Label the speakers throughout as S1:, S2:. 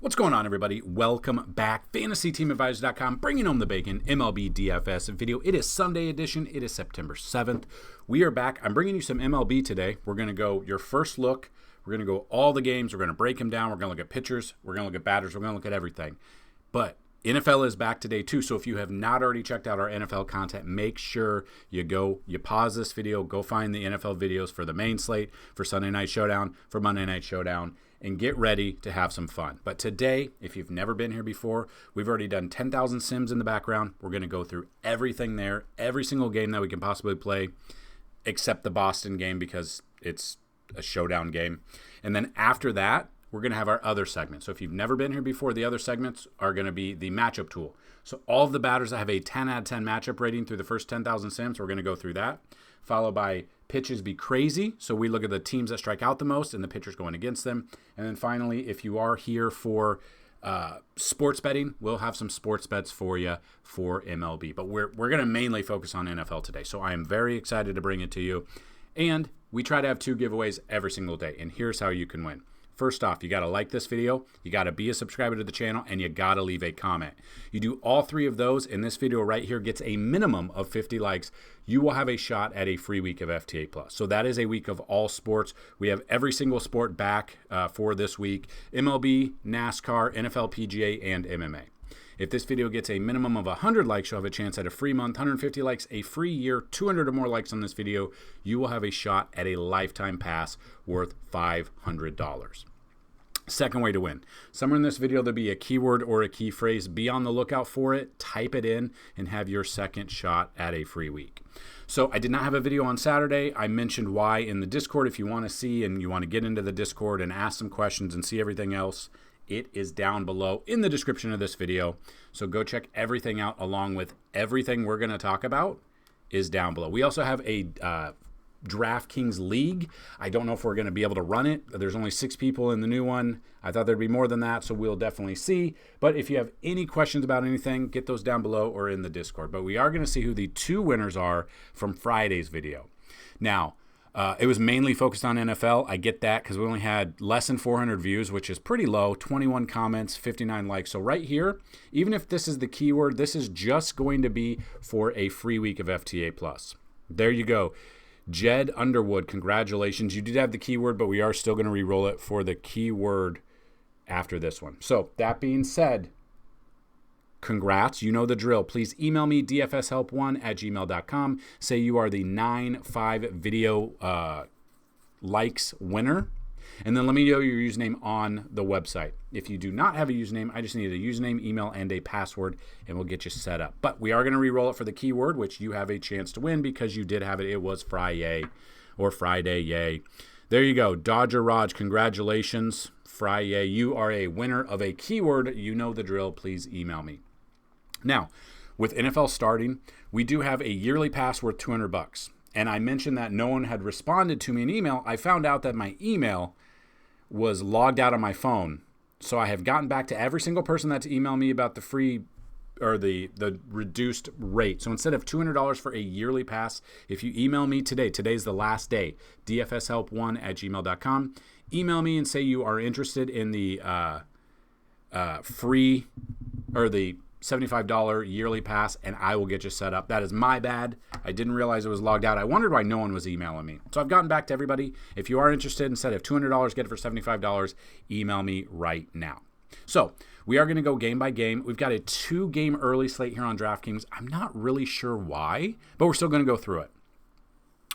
S1: What's going on, everybody? Welcome back. FantasyTeamAdvisors.com, bringing home the bacon, MLB DFS video. It is Sunday edition. It is September 7th. We are back. I'm bringing you some MLB today. We're going to go your first look. We're going to go all the games. We're going to break them down. We're going to look at pitchers. We're going to look at batters. We're going to look at everything. But NFL is back today too, so if you have not already checked out our NFL content, make sure you pause this video, go find the NFL videos for the main slate, for Sunday Night Showdown, for Monday Night Showdown, and get ready to have some fun. But today, if you've never been here before, we've already done 10,000 sims in the background. We're going to go through everything there, every single game that we can possibly play, except the Boston game because it's a showdown game. And then after that, we're going to have our other segment. So if you've never been here before, the other segments are going to be the matchup tool. So all of the batters that have a 10 out of 10 matchup rating through the first 10,000 sims, we're going to go through that. Followed by pitches be crazy. So we look at the teams that strike out the most and the pitchers going against them. And then finally, if you are here for sports betting, we'll have some sports bets for you for MLB. But we're going to mainly focus on NFL today. So I am very excited to bring it to you. And we try to have 2 giveaways every single day. And here's how you can win. First off, you got to like this video, you got to be a subscriber to the channel, and you got to leave a comment. You do all 3 of those, and this video right here gets a minimum of 50 likes. You will have a shot at a free week of FTA+. So that is a week of all sports. We have every single sport back for this week: MLB, NASCAR, NFL, PGA, and MMA. If this video gets a minimum of 100 likes, you'll have a chance at a free month, 150 likes, a free year, 200 or more likes on this video, you will have a shot at a lifetime pass worth $500. Second way to win. Somewhere in this video, there'll be a keyword or a key phrase. Be on the lookout for it, type it in, and have your second shot at a free week. So I did not have a video on Saturday. I mentioned why in the Discord. If you want to see and you want to get into the Discord and ask some questions and see everything else, it is down below in the description of this video. So go check everything out, along with everything we're going to talk about is down below. We also have a DraftKings League. I don't know if we're going to be able to run it. There's only 6 people in the new one. I thought there'd be more than that, so we'll definitely see. But if you have any questions about anything, get those down below or in the Discord. But we are going to see who the 2 winners are from Friday's video. Now, it was mainly focused on NFL. I get that because we only had less than 400 views, which is pretty low, 21 comments, 59 likes. So right here, even if this is the keyword, this is just going to be for a free week of FTA+. There you go. Jed Underwood, congratulations. You did have the keyword, but we are still going to re-roll it for the keyword after this one. So that being said, congrats. You know the drill. Please email me, dfshelp1@gmail.com. Say you are the 9-5 video likes winner. And then let me know your username on the website. If you do not have a username, I just need a username, email, and a password, and we'll get you set up. But we are going to re-roll it for the keyword, which you have a chance to win because you did have it. It was Friday, yay. There you go. Dodger Raj, congratulations. Friday, you are a winner of a keyword. You know the drill. Please email me. Now, with NFL starting, we do have a yearly pass worth $200. And I mentioned that no one had responded to me in email. I found out that my email was logged out on my phone. So I have gotten back to every single person that's emailed me about the free or the reduced rate. So instead of $200 for a yearly pass, if you email me today, today's the last day, dfshelp1@gmail.com, email me and say you are interested in the free or the $75 yearly pass, and I will get you set up. That is my bad. I didn't realize it was logged out. I wondered why no one was emailing me. So I've gotten back to everybody. If you are interested, instead of $200, get it for $75, email me right now. So we are going to go game by game. We've got a 2-game early slate here on DraftKings. I'm not really sure why, but we're still going to go through it.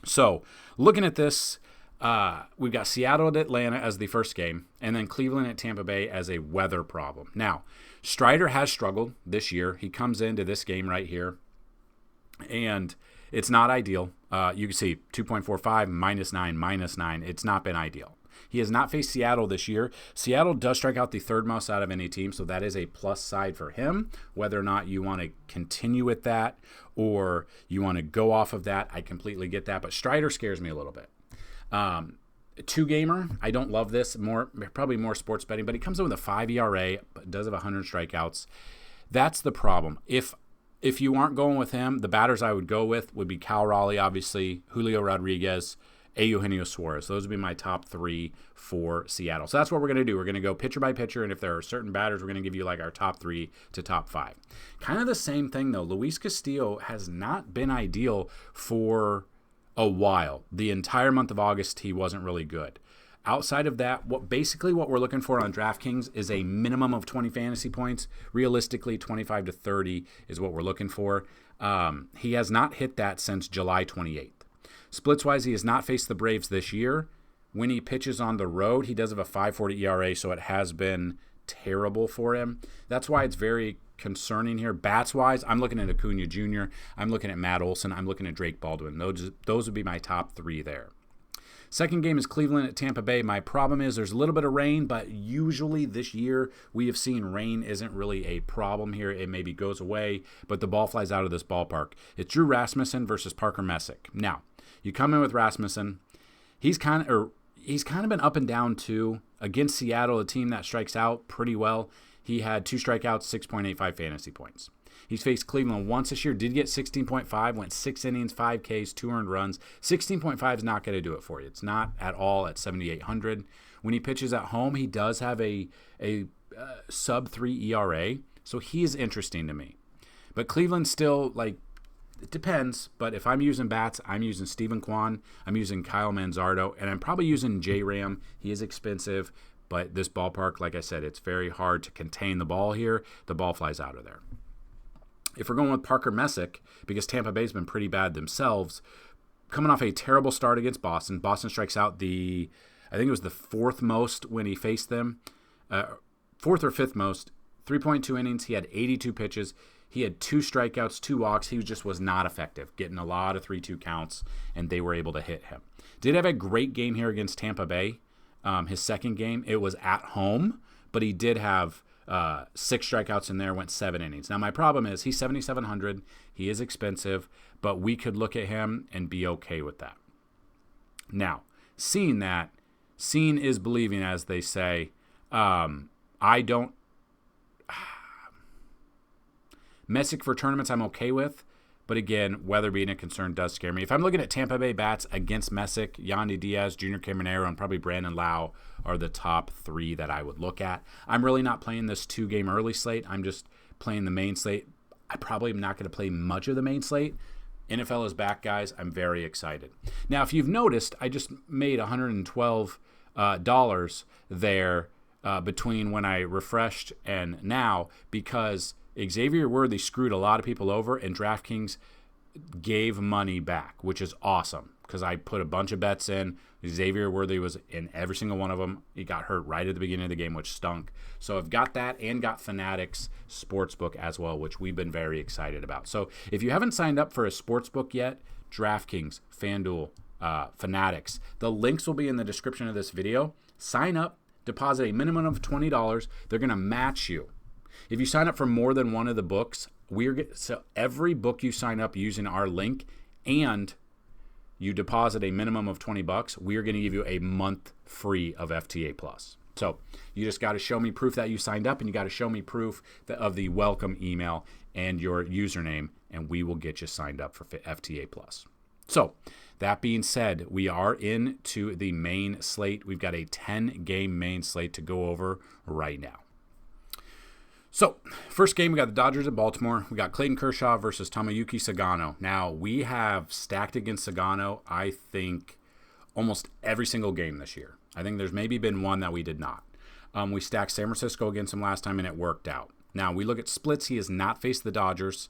S1: So looking at this, we've got Seattle at Atlanta as the first game, and then Cleveland at Tampa Bay as a weather problem. Now, Strider has struggled this year. He comes into this game right here, and it's not ideal. You can see 2.45, -9, -9. It's not been ideal. He has not faced Seattle this year. Seattle does strike out the 3rd most out of any team, so that is a plus side for him. Whether or not you want to continue with that or you want to go off of that, I completely get that. But Strider scares me a little bit. 2-gamer, I don't love this. Probably more sports betting, but he comes in with a 5 ERA, but does have 100 strikeouts. That's the problem. If you aren't going with him, the batters I would go with would be Cal Raleigh, obviously, Julio Rodriguez, Eugenio Suarez. Those would be my top 3 for Seattle. So that's what we're going to do. We're going to go pitcher by pitcher, and if there are certain batters, we're going to give you like our top 3 to top 5. Kind of the same thing, though. Luis Castillo has not been ideal for a while. The entire month of August, he wasn't really good. Outside of that, what we're looking for on DraftKings is a minimum of 20 fantasy points. Realistically, 25 to 30 is what we're looking for. He has not hit that since July 28th. Splits-wise, he has not faced the Braves this year. When he pitches on the road, he does have a 5.40 ERA, so it has been terrible for him. That's why it's very concerning here. Bats-wise, I'm looking at Acuna Jr., I'm looking at Matt Olson, I'm looking at Drake Baldwin. Those would be my top 3 there. Second game is Cleveland at Tampa Bay. My problem is there's a little bit of rain, but usually this year we have seen rain isn't really a problem here. It maybe goes away, but the ball flies out of this ballpark. It's Drew Rasmussen versus Parker Messick. Now, you come in with Rasmussen. He's kind of been up and down too. Against Seattle, a team that strikes out pretty well. He had 2 strikeouts, 6.85 fantasy points. He's faced Cleveland once this year, did get 16.5, went 6 innings, 5 Ks, 2 earned runs. 16.5 is not going to do it for you. It's not at all at 7,800. When he pitches at home, he does have a sub-3 ERA, so he is interesting to me. But Cleveland still, it depends, but if I'm using bats, I'm using Steven Kwan, I'm using Kyle Manzardo, and I'm probably using J-Ram. He is expensive, but this ballpark, like I said, it's very hard to contain the ball here. The ball flies out of there. If we're going with Parker Messick, because Tampa Bay's been pretty bad themselves, coming off a terrible start against Boston. Boston strikes out I think it was the 4th most when he faced them. 4th or 5th most, 3.2 innings. He had 82 pitches. He had 2 strikeouts, 2 walks. He was not effective, getting a lot of 3-2 counts, and they were able to hit him. Did have a great game here against Tampa Bay. His second game, it was at home, but he did have 6 strikeouts in there, went 7 innings. Now, my problem is he's 7,700. He is expensive, but we could look at him and be okay with that. Now, seeing is believing, as they say. Messick for tournaments I'm okay with, but again, weather being a concern does scare me. If I'm looking at Tampa Bay bats against Messick, Yandy Diaz, Junior Caminero, and probably Brandon Lau are the top 3 that I would look at. I'm really not playing this 2-game early slate. I'm just playing the main slate. I probably am not going to play much of the main slate. NFL is back, guys. I'm very excited. Now, if you've noticed, I just made $112 there between when I refreshed and now, because Xavier Worthy screwed a lot of people over, and DraftKings gave money back, which is awesome because I put a bunch of bets in. Xavier Worthy was in every single one of them. He got hurt right at the beginning of the game, which stunk. So I've got that and got Fanatics SportsBook as well, which we've been very excited about. So if you haven't signed up for a sportsbook yet, DraftKings, Fanduel, Fanatics, the links will be in the description of this video. Sign up, deposit a minimum of $20. They're going to match you. If you sign up for more than one of the books, so every book you sign up using our link and you deposit a minimum of $20, we are going to give you a month free of FTA Plus. So you just got to show me proof that you signed up, and you got to show me proof of the welcome email and your username, and we will get you signed up for FTA Plus. So that being said, we are into the main slate. We've got a 10-game main slate to go over right now. So, first game, we got the Dodgers at Baltimore. We got Clayton Kershaw versus Tomoyuki Sagano. Now, we have stacked against Sagano, I think, almost every single game this year. I think there's maybe been one that we did not. We stacked San Francisco against him last time, and it worked out. Now, we look at splits. He has not faced the Dodgers.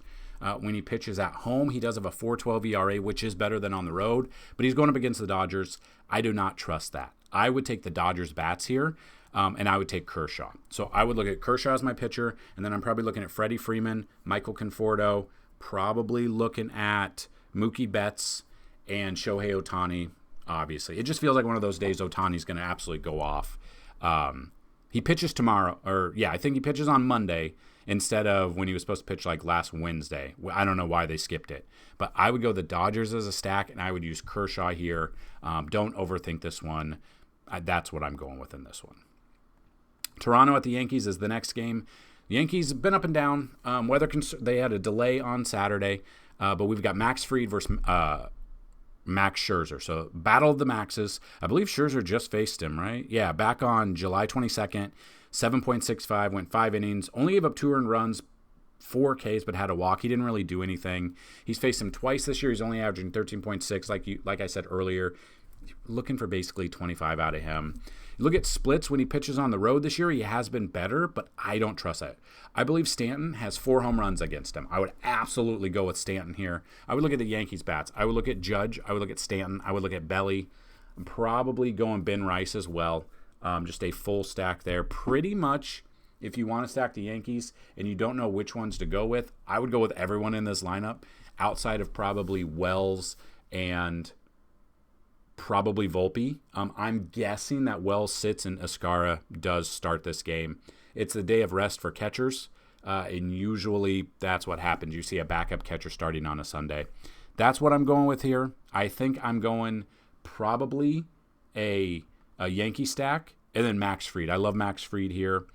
S1: When he pitches at home, he does have a 4.12 ERA, which is better than on the road, but he's going up against the Dodgers. I do not trust that. I would take the Dodgers bats here. And I would take Kershaw. So I would look at Kershaw as my pitcher, and then I'm probably looking at Freddie Freeman, Michael Conforto, probably looking at Mookie Betts and Shohei Ohtani, obviously. It just feels like one of those days Ohtani's going to absolutely go off. He pitches tomorrow, I think he pitches on Monday instead of when he was supposed to pitch like last Wednesday. I don't know why they skipped it. But I would go the Dodgers as a stack, and I would use Kershaw here. Don't overthink this one. That's what I'm going with in this one. Toronto at the Yankees is the next game. The Yankees have been up and down. They had a delay on Saturday, but we've got Max Fried versus Max Scherzer. So battle of the Maxes. I believe Scherzer just faced him, right? Yeah, back on July 22nd, 7.65, went 5 innings, only gave up 2 earned runs, 4 Ks, but had a walk. He didn't really do anything. He's faced him twice this year. He's only averaging 13.6, like I said earlier. Looking for basically 25 out of him. You look at splits when he pitches on the road this year, he has been better, but I don't trust it. I believe Stanton has 4 home runs against him. I would absolutely go with Stanton here. I would look at the Yankees bats. I would look at Judge. I would look at Stanton. I would look at Belly. I'm probably going Ben Rice as well. Just a full stack there. Pretty much, if you want to stack the Yankees and you don't know which ones to go with, I would go with everyone in this lineup outside of probably Wells and probably Volpe. I'm guessing that Wells sits and Escara does start this game. It's the day of rest for catchers, and usually that's what happens. You see a backup catcher starting on a Sunday. That's what I'm going with here. I think I'm going probably a Yankee stack and then Max Fried. I love Max Fried here.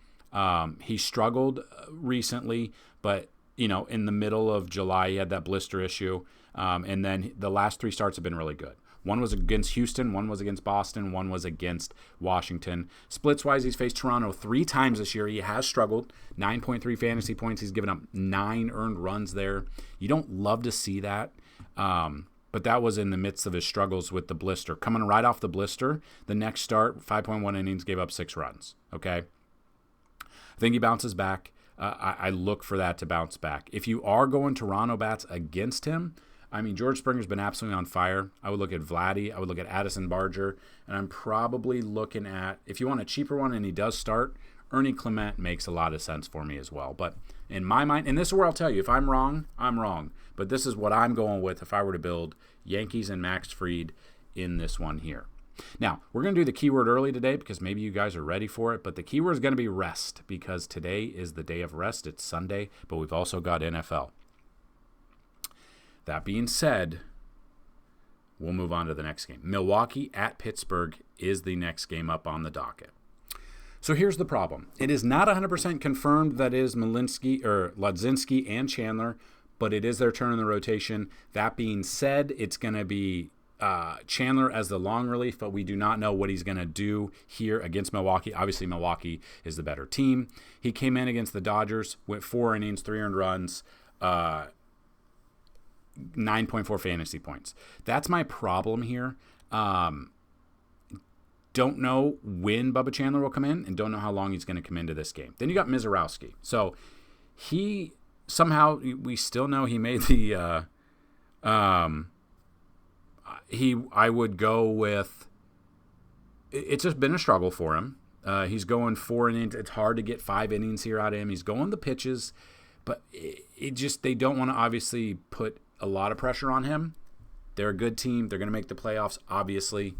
S1: He struggled recently, but in the middle of July he had that blister issue, and then the last 3 starts have been really good. One was against Houston, one was against Boston, one was against Washington. Splits-wise, he's faced Toronto 3 times this year. He has struggled. 9.3 fantasy points. He's given up 9 earned runs there. You don't love to see that, but that was in the midst of his struggles with the blister. Coming right off the blister, the next start, 5.1 innings, gave up 6 runs. Okay? I think he bounces back. I look for that to bounce back. If you are going Toronto bats against him, I mean, George Springer's been absolutely on fire. I would look at Vladdy. I would look at Addison Barger. And I'm probably looking at, if you want a cheaper one and he does start, Ernie Clement makes a lot of sense for me as well. But in my mind, and this is where I'll tell you, if I'm wrong, I'm wrong. But this is what I'm going with if I were to build Yankees and Max Fried in this one here. Now, we're going to do the keyword early today because maybe you guys are ready for it. But the keyword is going to be rest because today is the day of rest. It's Sunday, but we've also got NFL. That being said, we'll move on to the next game. Milwaukee at Pittsburgh is the next game up on the docket. So here's the problem. It is not 100% confirmed that is Ladzinski and Chandler, but it is their turn in the rotation. That being said, it's going to be Chandler as the long relief, but we do not know what he's going to do here against Milwaukee. Obviously, Milwaukee is the better team. He came in against the Dodgers, went 4 innings, 3 earned runs, 9.4 fantasy points. That's my problem here. Don't know when Bubba Chandler will come in and don't know how long he's going to come into this game. Then you got Mizorowski. So he somehow, we still know he made the I would go with, it's just been a struggle for him. He's going 4 innings. It's hard to get 5 innings here out of him. He's going the pitches, but they don't want to obviously put a lot of pressure on him. They're a good team. They're going to make the playoffs, obviously,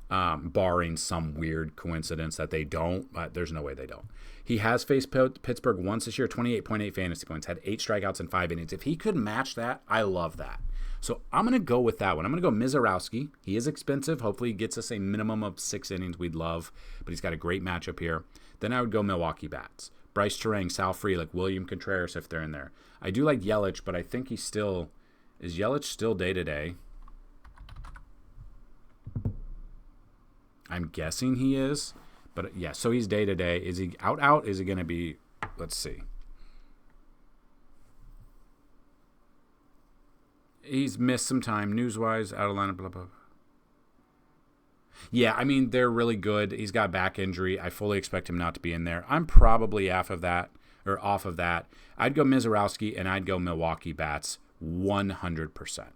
S1: barring some weird coincidence that they don't, but there's no way they don't. He has faced Pittsburgh once this year, 28.8 fantasy points, had 8 strikeouts in 5 innings. If he could match that, I love that. So I'm going to go with that one. I'm going to go Mizorowski. He is expensive. Hopefully he gets us a minimum of 6 innings. We'd love, but he's got a great matchup here. Then I would go Milwaukee bats. Bryce Terang, Sal Frelick, William Contreras if they're in there. I do like Yelich, but I think he's still... Is Yelich still day-to-day? I'm guessing he is. But, yeah, so he's day-to-day. Is he out? Is he going to be... Let's see. He's missed some time. News-wise, out of lineup, blah, blah. Yeah, I mean, they're really good. He's got back injury. I fully expect him not to be in there. I'm probably off of that. I'd go Mizorowski, and I'd go Milwaukee bats 100%.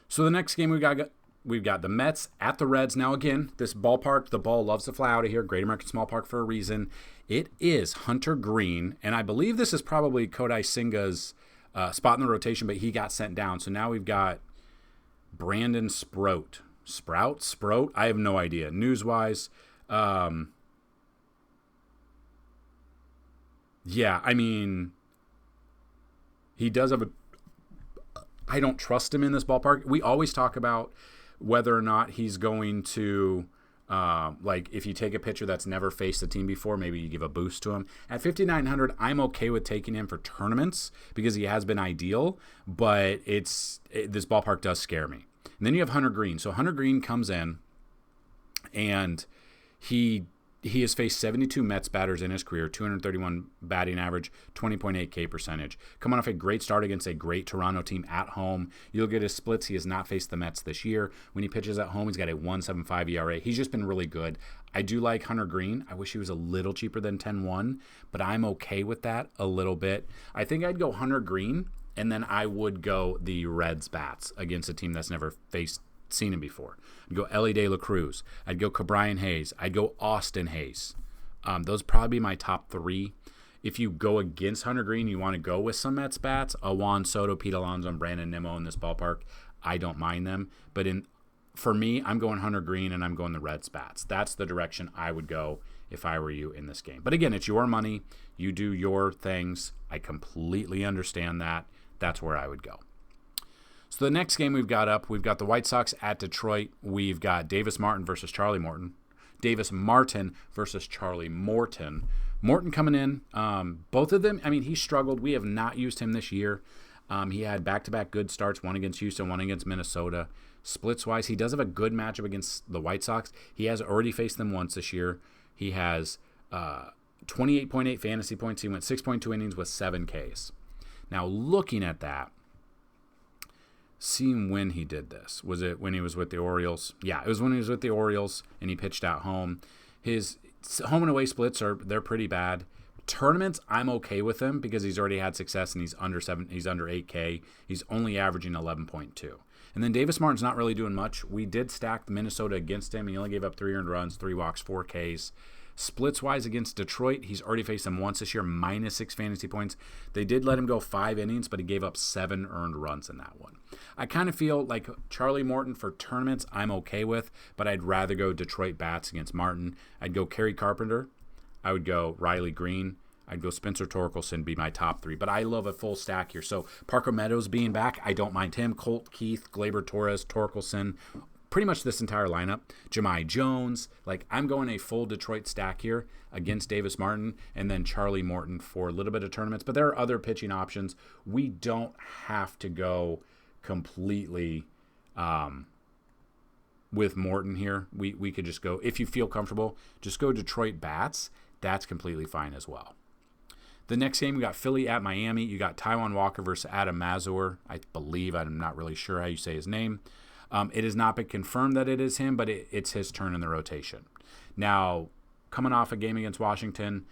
S1: So the next game we've got the Mets at the Reds. Now again, this ballpark, the ball loves to fly out of here. Great American Small Park for a reason. It is Hunter Green, and I believe this is probably Kodai Senga's spot in the rotation, but he got sent down. So now we've got Brandon Sproat. Sprout? I have no idea. News-wise, yeah, I mean, he does have I don't trust him in this ballpark. We always talk about whether or not he's going to, if you take a pitcher that's never faced the team before, maybe you give a boost to him. At 5,900, I'm okay with taking him for tournaments because he has been ideal, but this ballpark does scare me. And then you have Hunter Green. So Hunter Green comes in, and he has faced 72 Mets batters in his career, 231 batting average, 20.8 K percentage. Coming off a great start against a great Toronto team at home. You'll get his splits. He has not faced the Mets this year. When he pitches at home, he's got a 1.75 ERA. He's just been really good. I do like Hunter Green. I wish he was a little cheaper than 10-1, but I'm okay with that a little bit. I think I'd go Hunter Green, and then I would go the Reds bats against a team that's never seen him before. I'd go Ellie De La Cruz. I'd go Cabrian Hayes. I'd go Austin Hayes. Those probably be my top 3. If you go against Hunter Green, you want to go with some Mets bats, Juan Soto, Pete Alonso, and Brandon Nimmo in this ballpark. I don't mind them. But for me, I'm going Hunter Green, and I'm going the Reds bats. That's the direction I would go if I were you in this game. But again, it's your money. You do your things. I completely understand that. That's where I would go. So the next game we've got the White Sox at Detroit. We've got Davis Martin versus Charlie Morton. Davis Martin versus Charlie Morton. Morton coming in. Both of them, he struggled. We have not used him this year. He had back-to-back good starts, one against Houston, one against Minnesota. Splits-wise, he does have a good matchup against the White Sox. He has already faced them once this year. He has 28.8 fantasy points. He went 6.2 innings with 7 Ks. Now, looking at that, seeing when he did this. Was it when he was with the Orioles? Yeah, it was when he was with the Orioles and he pitched at home. His home and away splits they're pretty bad. Tournaments, I'm okay with him because he's already had success and he's under 8K. He's only averaging 11.2. And then Davis Martin's not really doing much. We did stack the Minnesota against him. He only gave up 3 earned runs, 3 walks, 4 Ks. Splits-wise against Detroit, he's already faced them once this year, minus 6 fantasy points. They did let him go 5 innings, but he gave up 7 earned runs in that one. I kind of feel like Charlie Morton for tournaments I'm okay with, but I'd rather go Detroit bats against Martin. I'd go Kerry Carpenter. I would go Riley Green. I'd go Spencer Torkelson, be my top 3. But I love a full stack here. So Parker Meadows being back, I don't mind him. Colt Keith, Gleyber Torres, Torkelson, pretty much this entire lineup. Jahmai Jones. I'm going a full Detroit stack here against Davis Martin and then Charlie Morton for a little bit of tournaments. But there are other pitching options. We don't have to go completely with Morton here. We could just go, if you feel comfortable, just go Detroit bats. That's completely fine as well. The next game, we got Philly at Miami. You got Taijuan Walker versus Adam Mazur. I believe, I'm not really sure how you say his name. It has not been confirmed that it is him, but it's his turn in the rotation. Now, coming off a game against Washington,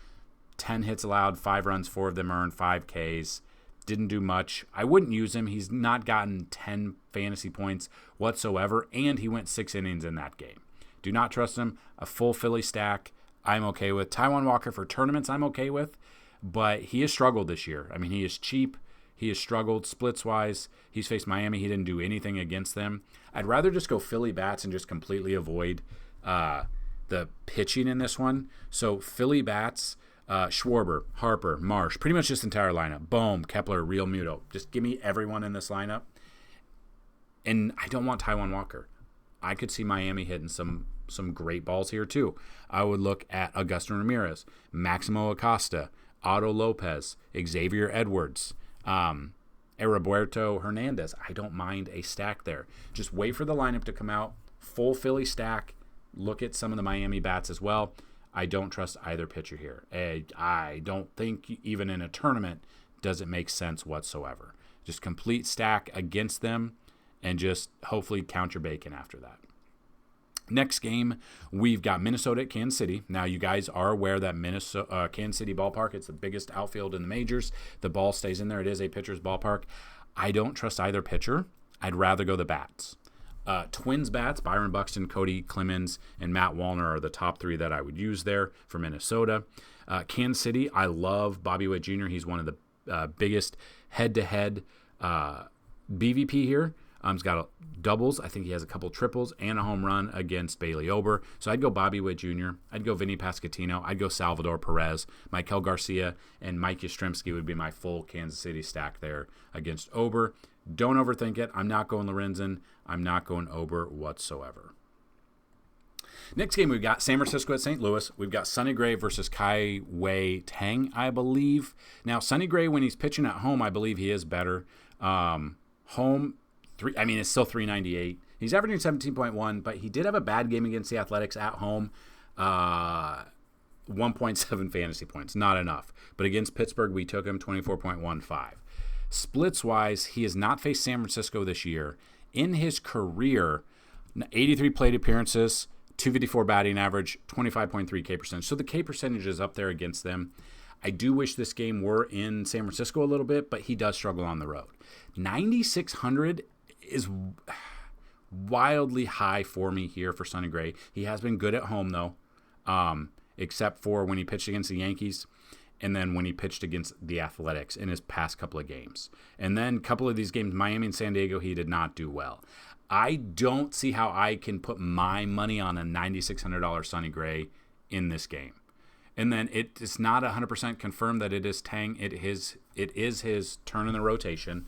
S1: 10 hits allowed, 5 runs, 4 of them earned, 5 Ks. Didn't do much. I wouldn't use him. He's not gotten 10 fantasy points whatsoever, and he went 6 innings in that game. Do not trust him. A full Philly stack, I'm okay with. Taijuan Walker for tournaments, I'm okay with, but he has struggled this year. He is cheap. He has struggled splits-wise. He's faced Miami. He didn't do anything against them. I'd rather just go Philly bats and just completely avoid the pitching in this one. So Philly bats, Schwarber, Harper, Marsh, pretty much this entire lineup. Bohm, Kepler, Real Muto. Just give me everyone in this lineup. And I don't want Taijuan Walker. I could see Miami hitting some great balls here too. I would look at Augustin Ramirez, Maximo Acosta, Otto Lopez, Xavier Edwards, Heriberto Hernandez. I don't mind a stack there. Just wait for the lineup to come out. Full Philly stack. Look at some of the Miami bats as well. I don't trust either pitcher here. I don't think even in a tournament does it make sense whatsoever. Just complete stack against them and just hopefully count your bacon after that. Next game, we've got Minnesota at Kansas City. Now, you guys are aware that Kansas City ballpark, it's the biggest outfield in the majors. The ball stays in there. It is a pitcher's ballpark. I don't trust either pitcher. I'd rather go the bats. Twins bats, Byron Buxton, Cody Clemens, and Matt Wallner are the top 3 that I would use there for Minnesota. Kansas City, I love Bobby Witt Jr. He's one of the biggest head-to-head BVP here. He's got doubles. I think he has a couple triples and a home run against Bailey Ober. So I'd go Bobby Witt Jr. I'd go Vinny Pasquantino. I'd go Salvador Perez. Maikel Garcia and Mike Yastrzemski would be my full Kansas City stack there against Ober. Don't overthink it. I'm not going Lorenzen. I'm not going Ober whatsoever. Next game, we've got San Francisco at St. Louis. We've got Sonny Gray versus Kai Wei Tang, I believe. Now, Sonny Gray, when he's pitching at home, I believe he is better. Home, it's still 398. He's averaging 17.1, but he did have a bad game against the Athletics at home. 1.7 fantasy points, not enough. But against Pittsburgh, we took him 24.15. Splits-wise, he has not faced San Francisco this year. In his career, 83 plate appearances, 254 batting average, 25.3 K percentage. So the K percentage is up there against them. I do wish this game were in San Francisco a little bit, but he does struggle on the road. 9,600 is wildly high for me here for Sonny Gray. He has been good at home, though, except for when he pitched against the Yankees and then when he pitched against the Athletics in his past couple of games. And then a couple of these games, Miami and San Diego, he did not do well. I don't see how I can put my money on a $9,600 Sonny Gray in this game. And then it's not 100% confirmed that it is Tang. It is his turn in the rotation.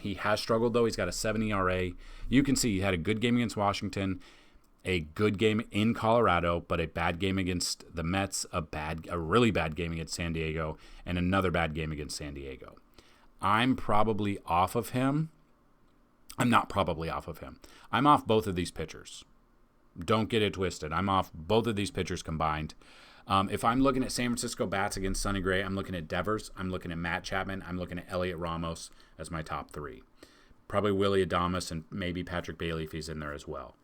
S1: He has struggled, though. He's got a 7 ERA. You can see he had a good game against Washington, a good game in Colorado, but a bad game against the Mets, a really bad game against San Diego, and another bad game against San Diego. I'm probably off of him. I'm not probably off of him. I'm off both of these pitchers. Don't get it twisted. I'm off both of these pitchers combined. If I'm looking at San Francisco bats against Sonny Gray, I'm looking at Devers. I'm looking at Matt Chapman. I'm looking at Elliot Ramos as my top three. Probably Willie Adames and maybe Patrick Bailey if he's in there as well.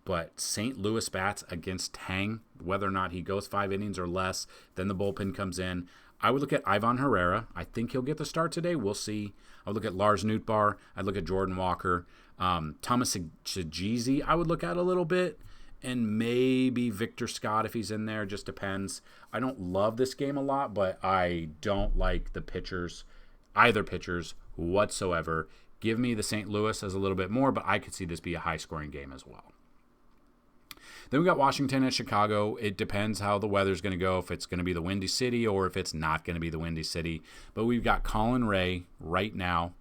S1: But St. Louis bats against Tang, whether or not he goes 5 innings or less, then the bullpen comes in. I would look at Ivan Herrera. I think he'll get the start today. We'll see. I would look at Lars Nootbaar. I'd look at Jordan Walker. Thomas Saggese I would look at a little bit. And maybe Victor Scott if he's in there. Just depends. I don't love this game a lot, but I don't like the pitchers, either pitchers whatsoever. Give me the St. Louis as a little bit more, but I could see this be a high-scoring game as well. Then we got Washington and Chicago. It depends how the weather's going to go, if it's going to be the Windy City or if it's not going to be the Windy City. But we've got Colin Ray right now.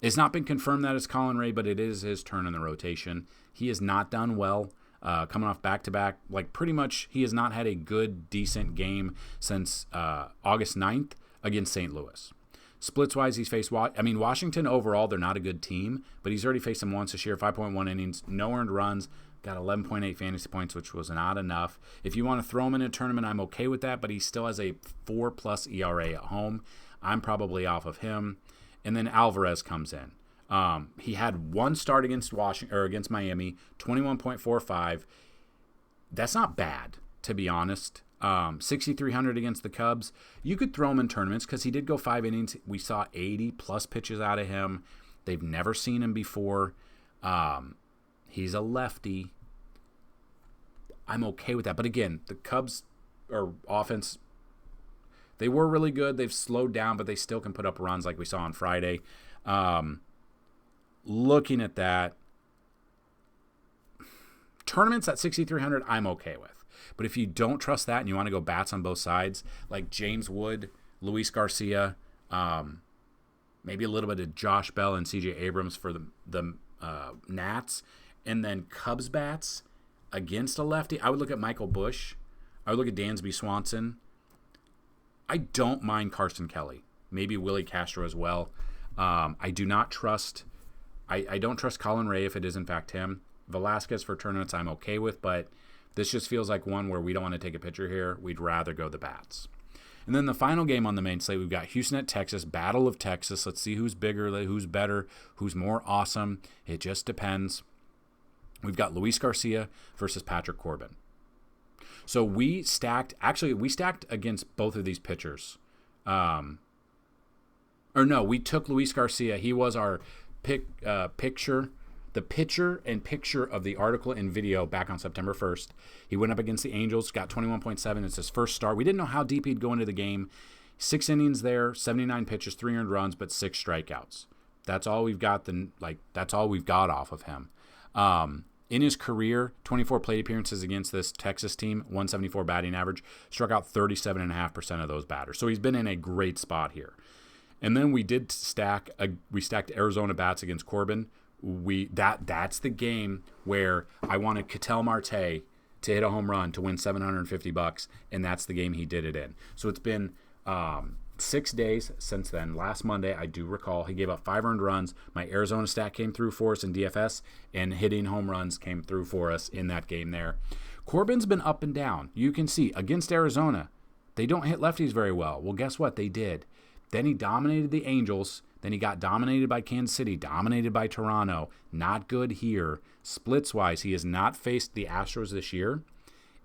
S1: It's not been confirmed that it's Colin Ray, but it is his turn in the rotation. He has not done well coming off back-to-back. Like pretty much he has not had a good, decent game since August 9th against St. Louis. Splits-wise, he's faced Washington overall, they're not a good team, but he's already faced them once this year, 5.1 innings, no earned runs, got 11.8 fantasy points, which was not enough. If you want to throw him in a tournament, I'm okay with that, but he still has a 4+ ERA at home. I'm probably off of him. And then Alvarez comes in. He had one start against against Miami, 21.45. That's not bad, to be honest. 6,300 against the Cubs. You could throw him in tournaments because he did go 5 innings. We saw 80+ pitches out of him. They've never seen him before. He's a lefty. I'm okay with that. But again, the Cubs are offense. They were really good. They've slowed down, but they still can put up runs like we saw on Friday. Looking at that, tournaments at 6,300, I'm okay with. But if you don't trust that and you want to go bats on both sides, like James Wood, Luis Garcia, maybe a little bit of Josh Bell and C.J. Abrams for the Nats, and then Cubs bats against a lefty, I would look at Michael Busch. I would look at Dansby Swanson. I don't mind Carson Kelly. Maybe Willie Castro as well. I do not trust. I don't trust Colin Ray if it is in fact him. Velasquez for tournaments I'm okay with, but this just feels like one where we don't want to take a pitcher here. We'd rather go the bats. And then the final game on the main slate, we've got Houston at Texas, Battle of Texas. Let's see who's bigger, who's better, who's more awesome. It just depends. We've got Luis Garcia versus Patrick Corbin. So we stacked against both of these pitchers. We took Luis Garcia. He was our picture and picture of the article and video back on September 1st. He went up against the Angels, got 21.7. It's his first start. We didn't know how deep he'd go into the game. 6 innings there, 79 pitches, 3 earned runs, but 6 strikeouts. That's all we've got. That's all we've got off of him. In his career, 24 plate appearances against this Texas team, 174 batting average, struck out 37.5% of those batters. So he's been in a great spot here. And then we stacked Arizona bats against Corbin. That's the game where I wanted Ketel Marte to hit a home run to win $750, and that's the game he did it in. So it's been 6 days since then. Last Monday, I do recall, he gave up 5 earned runs. My Arizona stat came through for us in DFS, and hitting home runs came through for us in that game there. Corbin's been up and down. You can see, against Arizona, they don't hit lefties very well. Well, guess what? They did. Then he dominated the Angels. Then he got dominated by Kansas City, dominated by Toronto. Not good here. Splits-wise, he has not faced the Astros this year.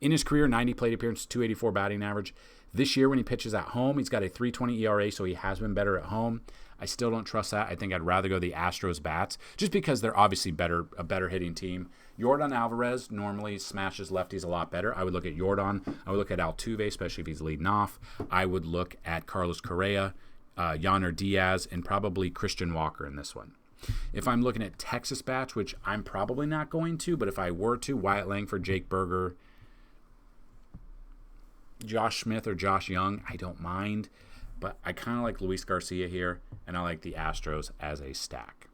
S1: In his career, 90 plate appearances, 284 batting average. This year, when he pitches at home, he's got a 3.20 ERA, so he has been better at home. I still don't trust that. I think I'd rather go the Astros bats, just because they're obviously a better hitting team. Yordan Alvarez normally smashes lefties a lot better. I would look at Yordan. I would look at Altuve, especially if he's leading off. I would look at Carlos Correa, Yainer Diaz, and probably Christian Walker in this one. If I'm looking at Texas bats, which I'm probably not going to, but if I were to, Wyatt Langford, Jake Berger, Josh Smith or Josh Young, I don't mind, but I kind of like Luis Garcia here, and I like the Astros as a stack.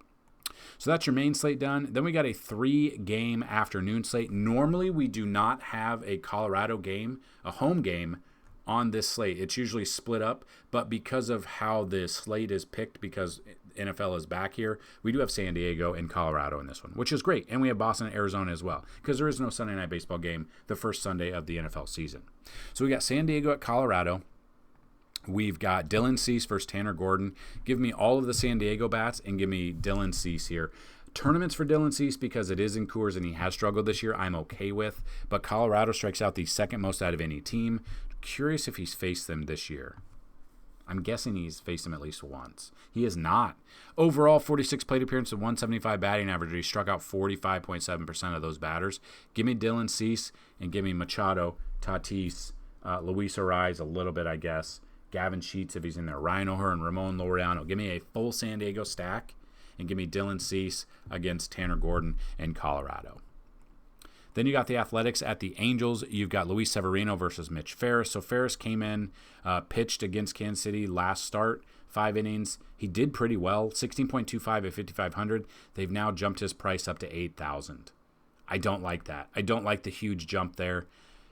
S1: So that's your main slate done. Then we got a 3-game afternoon slate. Normally we do not have a Colorado game, a home game, on this slate. It's usually split up, but because of how the slate is picked, because NFL is back here, we do have San Diego and Colorado in this one, which is great. And we have Boston and Arizona as well, because there is no Sunday night baseball game the first Sunday of the NFL season. So we got San Diego at Colorado. We've got Dylan Cease versus Tanner Gordon. Give me all of the San Diego bats and give me Dylan Cease here. Tournaments for Dylan Cease, because it is in Coors and he has struggled this year, I'm okay with. But Colorado strikes out the second most out of any team. Curious if he's faced them this year. I'm guessing he's faced them at least once. He is not. Overall, 46 plate appearances, 175 batting average. He struck out 45.7% of those batters. Give me Dylan Cease and give me Machado, Tatis, Luis Ariz a little bit, I guess. Gavin Sheets if he's in there. Ryan O'Hearn, Ramon Laureano. Give me a full San Diego stack and give me Dylan Cease against Tanner Gordon in Colorado. Then you got the Athletics at the Angels. You've got Luis Severino versus Mitch Ferris. So Ferris came in, pitched against Kansas City last start, 5 innings. He did pretty well, 16.25 at 5,500. They've now jumped his price up to 8,000. I don't like that. I don't like the huge jump there.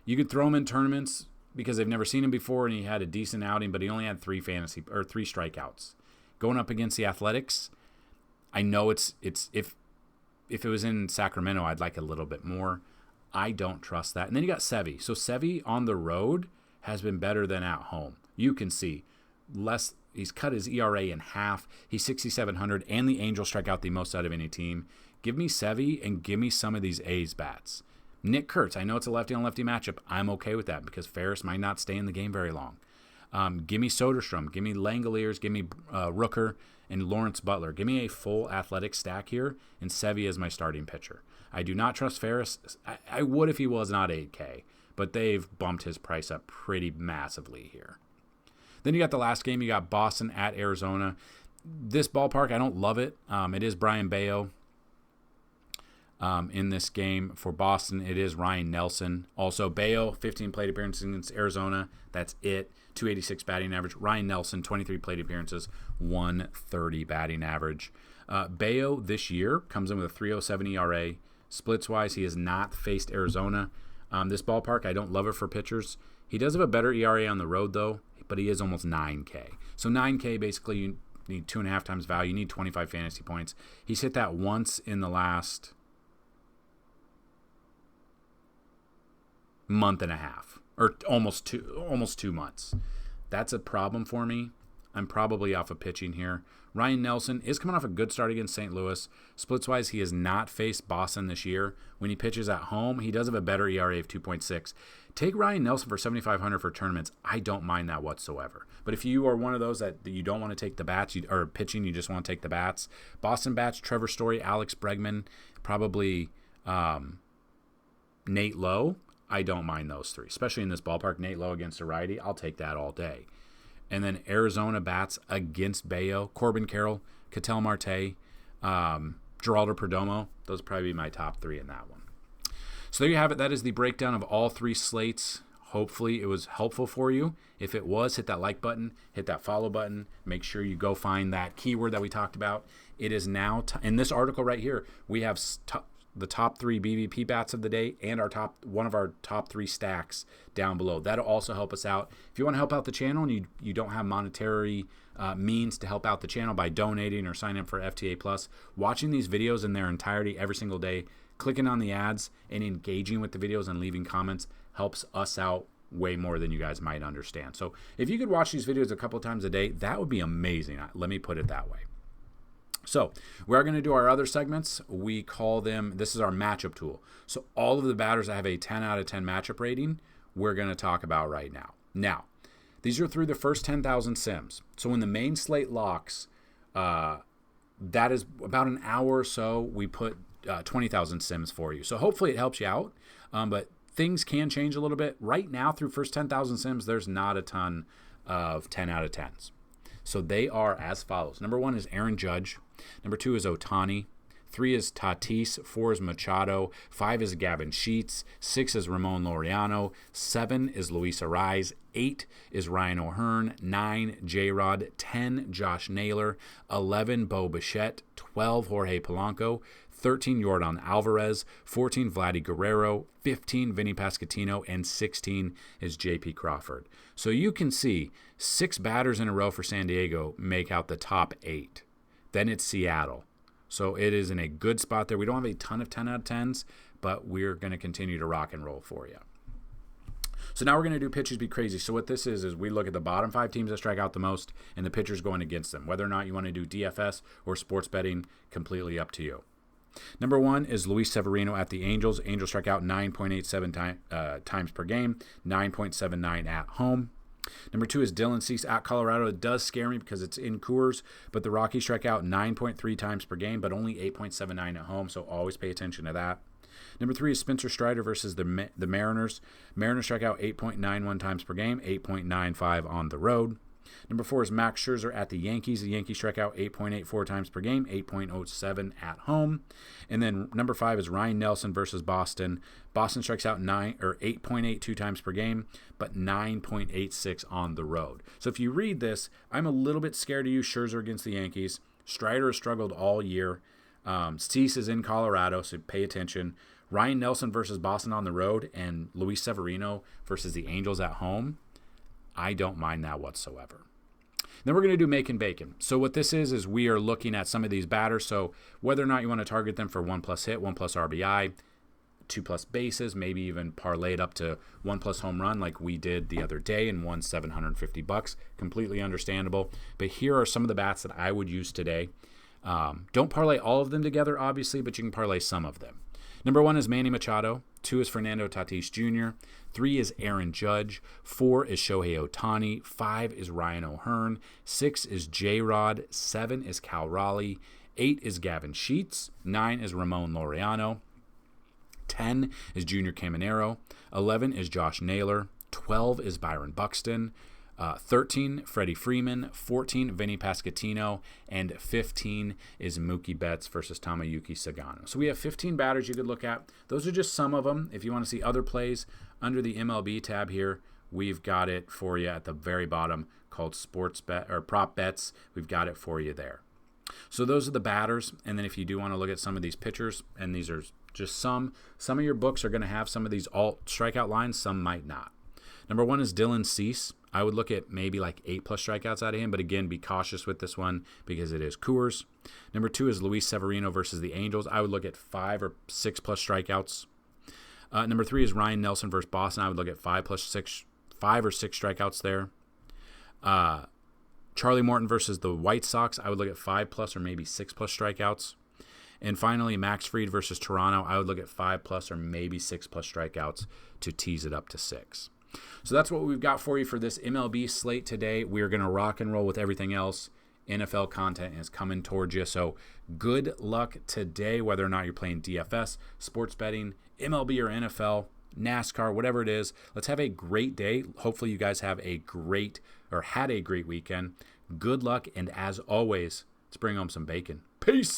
S1: You could throw him in tournaments because they've never seen him before, and he had a decent outing, but he only had 3 strikeouts. Going up against the Athletics, I know it's if it was in Sacramento, I'd like a little bit more. I don't trust that. And then you got Sevy. So Sevy on the road has been better than at home. You can see he's cut his ERA in half. He's 6,700, and the Angels strike out the most out of any team. Give me Sevy and give me some of these A's bats. Nick Kurtz, I know it's a lefty-on-lefty matchup. I'm okay with that because Ferris might not stay in the game very long. Give me Soderstrom. Give me Langoliers. Give me Rooker and Lawrence Butler. Give me a full athletic stack here, and Sevy as my starting pitcher. I do not trust Ferris. I would if he was not 8K, but they've bumped his price up pretty massively here. Then you got the last game. You got Boston at Arizona. This ballpark, I don't love it. It is Brian Bayo. In this game for Boston, it is Ryan Nelson. Also, Bayo, 15 plate appearances against Arizona. That's it. 286 batting average. Ryan Nelson, 23 plate appearances, 130 batting average. Bayo this year comes in with a 307 ERA. Splits-wise, he has not faced Arizona. This ballpark, I don't love it for pitchers. He does have a better ERA on the road, though, but he is almost 9K. So 9K, basically, you need 2.5 times value. You need 25 fantasy points. He's hit that once in the last month and a half, or almost 2 months. That's a problem for me. I'm probably off of pitching here. Ryan Nelson is coming off a good start against St. Louis. Splits-wise, he has not faced Boston this year. When he pitches at home, he does have a better ERA of 2.6. Take Ryan Nelson for 7,500 for tournaments. I don't mind that whatsoever. But if you are one of those that you don't want to take the bats, or pitching, you just want to take the bats, Boston bats, Trevor Story, Alex Bregman, probably Nate Lowe. I don't mind those 3, especially in this ballpark. Nate Lowe against a righty, I'll take that all day. And then Arizona bats against Bayo, Corbin Carroll, Ketel Marte, Geraldo Perdomo. Those would probably be my top 3 in that one. So there you have it. That is the breakdown of all 3 slates. Hopefully it was helpful for you. If it was, hit that like button, hit that follow button. Make sure you go find that keyword that we talked about. It is now, in this article right here, we have the top 3 BVP bats of the day and one of our top 3 stacks down below. That'll also help us out. If you want to help out the channel and you don't have monetary means to help out the channel by donating or signing up for FTA Plus, watching these videos in their entirety every single day, clicking on the ads and engaging with the videos and leaving comments helps us out way more than you guys might understand. So if you could watch these videos a couple times a day, that would be amazing. Let me put it that way. So we are going to do our other segments. We call them, this is our matchup tool. So all of the batters that have a 10 out of 10 matchup rating, we're going to talk about right now. Now, these are through the first 10,000 sims. So when the main slate locks, that is about an hour or so, we put 20,000 sims for you. So hopefully it helps you out, but things can change a little bit. Right now, through first 10,000 sims, there's not a ton of 10 out of 10s. So they are as follows. Number 1 is Aaron Judge. Number 2 is Ohtani. 3 is Tatis. 4 is Machado. 5 is Gavin Sheets. 6 is Ramon Laureano. 7 is Luis Arraez. 8 is Ryan O'Hearn. 9, J-Rod. 10, Josh Naylor. 11, Bo Bichette. 12, Jorge Polanco. 13, Yordan Alvarez. 14, Vladdy Guerrero. 15, Vinny Pasquantino. And 16 is J.P. Crawford. So you can see 6 batters in a row for San Diego make out the top 8. Then it's Seattle. So it is in a good spot there. We don't have a ton of 10 out of 10s, but we're going to continue to rock and roll for you. So now we're going to do pitchers be crazy. So what this is we look at the bottom 5 teams that strike out the most and the pitchers going against them. Whether or not you want to do DFS or sports betting, completely up to you. Number 1 is Luis Severino at the Angels. Angels strike out 9.87 times per game, 9.79 at home. Number 2 is Dylan Cease at Colorado. It does scare me because it's in Coors, but the Rockies strike out 9.3 times per game, but only 8.79 at home, so always pay attention to that. Number 3 is Spencer Strider versus the Mariners. Mariners strike out 8.91 times per game, 8.95 on the road. Number 4 is Max Scherzer at the Yankees. The Yankees strike out 8.84 times per game, 8.07 at home. And then number 5 is Ryan Nelson versus Boston. Boston strikes out 8.82 times per game, but 9.86 on the road. So if you read this, I'm a little bit scared to use Scherzer against the Yankees. Strider has struggled all year. Cease is in Colorado, so pay attention. Ryan Nelson versus Boston on the road and Luis Severino versus the Angels at home. I don't mind that whatsoever. Then we're going to do Makin Bacon. So what this is we are looking at some of these batters. So whether or not you want to target them for 1+ hit, 1+ RBI, 2+ bases, maybe even parlay it up to 1+ home run like we did the other day and won $750. Completely understandable. But here are some of the bats that I would use today. Don't parlay all of them together, obviously, but you can parlay some of them. Number 1 is Manny Machado. 2 is Fernando Tatis Jr. 3 is Aaron Judge. 4 is Shohei Ohtani. 5 is Ryan O'Hearn. 6 is J-Rod. 7 is Cal Raleigh. 8 is Gavin Sheets. 9 is Ramon Laureano. 10 is Junior Caminero. 11 is Josh Naylor. 12 is Byron Buxton. 13, Freddie Freeman. 14, Vinny Pasquantino. And 15 is Mookie Betts versus Tomoyuki Sagano. So we have 15 batters you could look at. Those are just some of them. If you want to see other plays, under the MLB tab here, we've got it for you at the very bottom called Sports Bet or Prop Bets. We've got it for you there. So those are the batters. And then if you do want to look at some of these pitchers, and these are just some of your books are going to have some of these alt strikeout lines, some might not. Number 1 is Dylan Cease. I would look at maybe like 8+ strikeouts out of him, but again, be cautious with this one because it is Coors. Number 2 is Luis Severino versus the Angels. I would look at 5 or 6+ strikeouts. Number 3 is Ryan Nelson versus Boston. I would look at 5 or 6 strikeouts there. Charlie Morton versus the White Sox. I would look at 5+ or maybe 6+ strikeouts. And finally, Max Fried versus Toronto. I would look at 5+ or maybe 6+ strikeouts to tease it up to 6. So that's what we've got for you for this MLB slate today. We're going to rock and roll with everything else. NFL content is coming towards you. So good luck today, whether or not you're playing DFS, sports betting, MLB or NFL, NASCAR, whatever it is. Let's have a great day. Hopefully you guys have a great or had a great weekend. Good luck. And as always, let's bring home some bacon. Peace.